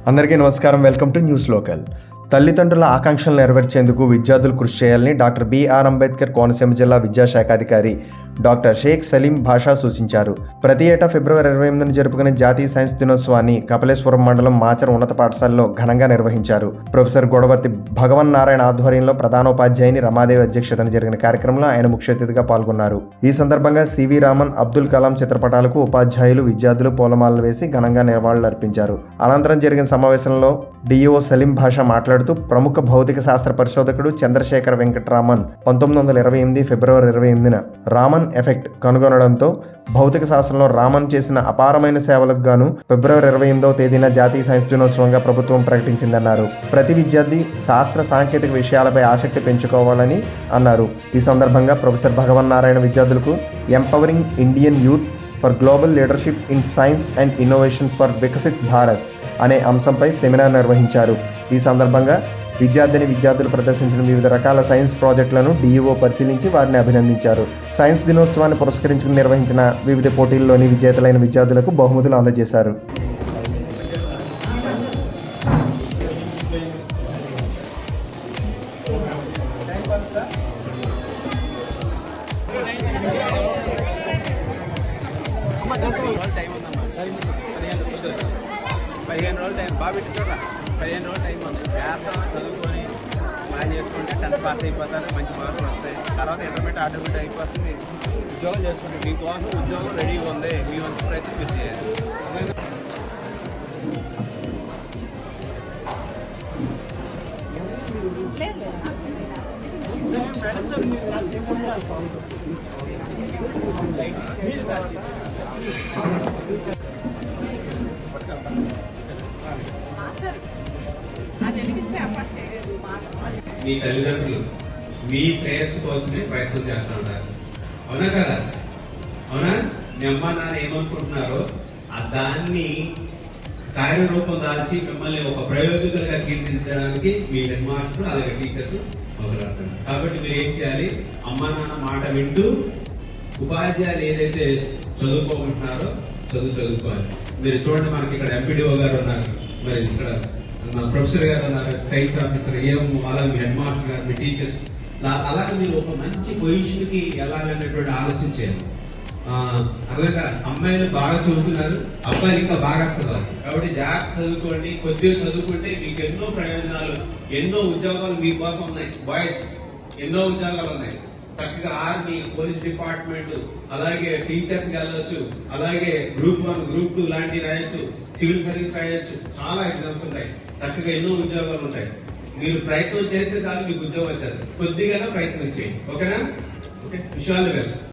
అందరికీ నమస్కారం. Welcome to news local. తల్లిదండ్రుల ఆకాంక్షలు నెరవేర్చేందుకు విద్యార్థులు కృషి చేయాలని డాక్టర్ బిఆర్ అంబేద్కర్ కోనసీమ జిల్లా విద్యాశాఖాధికారి డాక్టర్ షేక్ సలీం భాషా సూచించారు. ప్రతి ఏటా ఫిబ్రవరి 28న జరుపుకునే జాతీయ సైన్స్ దినోత్సవాన్ని కపిలేశ్వరం మండలం మాచర్ ఉన్నత పాఠశాలలో ఘనంగా నిర్వహించారు. ప్రొఫెసర్ గొడవర్తి భగవన్ నారాయణ ఆధ్వర్యంలో ప్రధానోపాధ్యాయుని రమాదేవి అధ్యక్షతన జరిగిన కార్యక్రమంలో ఆయన ముఖ్య అతిథిగా పాల్గొన్నారు. ఈ సందర్భంగా సివి రామన్, అబ్దుల్ కలాం చిత్రపటాలకు ఉపాధ్యాయులు, విద్యార్థులు పూలమాలలు వేసి ఘనంగా నివాళులర్పించారు. అనంతరం జరిగిన సమావేశంలో డిఈఓ సలీం భాషా మాట్లాడుతూ ప్రముఖ భౌతిక శాస్త్ర పరిశోధకుడు చంద్రశేఖర్ వెంకటరామన్ 1928 ఫిబ్రవరి 28న రామన్ ఎఫెక్ట్ కనుగొనడంతో భౌతిక శాస్త్రంలో రామన్ చేసిన అపారమైన సేవలకు గాను ఫిబ్రవరి 28వ తేదీన జాతీయ సైన్స్ దినోత్సవంగా ప్రభుత్వం ప్రకటించిందన్నారు. ప్రతి విద్యార్థి శాస్త్ర సాంకేతిక విషయాలపై ఆసక్తి పెంచుకోవాలని అన్నారు. ఈ సందర్భంగా ప్రొఫెసర్ భగవన్ నారాయణ విద్యార్థులకు empowering Indian youth for global leadership in science and innovation for Viksit Bharat అనే అంశంపై సెమినార్ నిర్వహించారు. ఈ సందర్భంగా విద్యార్థులు ప్రదర్శించిన వివిధ రకాల సైన్స్ ప్రాజెక్టులను డిఈఓ పరిశీలించి వారిని అభినందించారు. సైన్స్ దినోత్సవాన్ని పురస్కరించుకుని నిర్వహించిన వివిధ పోటీల్లోని విజేతలైన విద్యార్థులకు బహుమతులు అందజేశారు. పదిహేను రోజులు టైం బాగా పెట్టుకోరా. 15 రోజులు టైం ఉంది. జాగ్రత్తగా చదువుకొని ప్లాన్ చేసుకుంటే 10th పాస్ అయిపోతారు, మంచి మార్కులు వస్తాయి. తర్వాత ఇంటర్మీడియట్ ఆటోమేటిక్ అయిపోతుంది. ఉద్యోగం చేసుకుంటే మీకోసం ఉద్యోగం రెడీగా ఉంది. మీ వంతు ప్రయత్నం మీరు చేయాలి. మీ తల్లిదండ్రులు మీ శ్రేయస్సు కోసమే ప్రయత్నం చేస్తూ ఉంటారు. అవునా కదా? అవునా? మీ అమ్మ నాన్న ఏమనుకుంటున్నారో దాన్ని కార్యరూపం దాల్చి మిమ్మల్ని ఒక ప్రయోజకులుగా తీర్చిదిద్దడానికి మీ హెడ్ మాస్టర్ అలాగే టీచర్స్ మొదలెడతారు. కాబట్టి మీరు ఏం చేయాలి? అమ్మా నాన్న మాట వింటూ ఉపాధ్యాయులు ఏదైతే చదువుకోమంటున్నారో చదువుకోవాలి. మీరు చూడండి, మనకి ఇక్కడ ఎంపీడీఓ గారు ఉన్నారు, మరి ఇక్కడ మన ప్రొఫెసర్ గారు ఉన్నారు, సైన్స్ ఆఫీసర్, అలాగే మీ హెడ్ మాస్టర్ గారు, మీ టీచర్స్, అలాగే మీరు ఒక మంచి పొజిషన్ కి వెళ్ళాలనేటువంటి ఆలోచించారు. అలాగే అమ్మాయిలు బాగా చదువుతున్నారు, అబ్బాయిలు ఇంకా బాగా చదవాలి. కాబట్టి జాగ్రత్త చదువుకోండి. కొద్దిగా చదువుకుంటే మీకు ఎన్నో ప్రయోజనాలు, ఎన్నో ఉద్యోగాలు మీకోసం ఉన్నాయి. బాయ్స్ ఎన్నో ఉద్యోగాలు ఉన్నాయి. చక్కగా ఆర్మీ, పోలీస్ డిపార్ట్మెంట్, అలాగే టీచర్స్ వెళ్ళవచ్చు, అలాగే గ్రూప్ 1, గ్రూప్ 2 లాంటివి రాయొచ్చు, సివిల్ సర్వీస్ రాయొచ్చు. చాలా ఎగ్జామ్స్ ఉంటాయి. చక్కగా ఎన్నో ఉద్యోగాలు ఉంటాయి. మీరు ప్రయత్నం చేస్తే చాలు, మీకు ఉద్యోగం వచ్చేది. కొద్దిగా ప్రయత్నం చేయండి. ఓకేనా? ఓకే, విషయాలు బెస్ట్.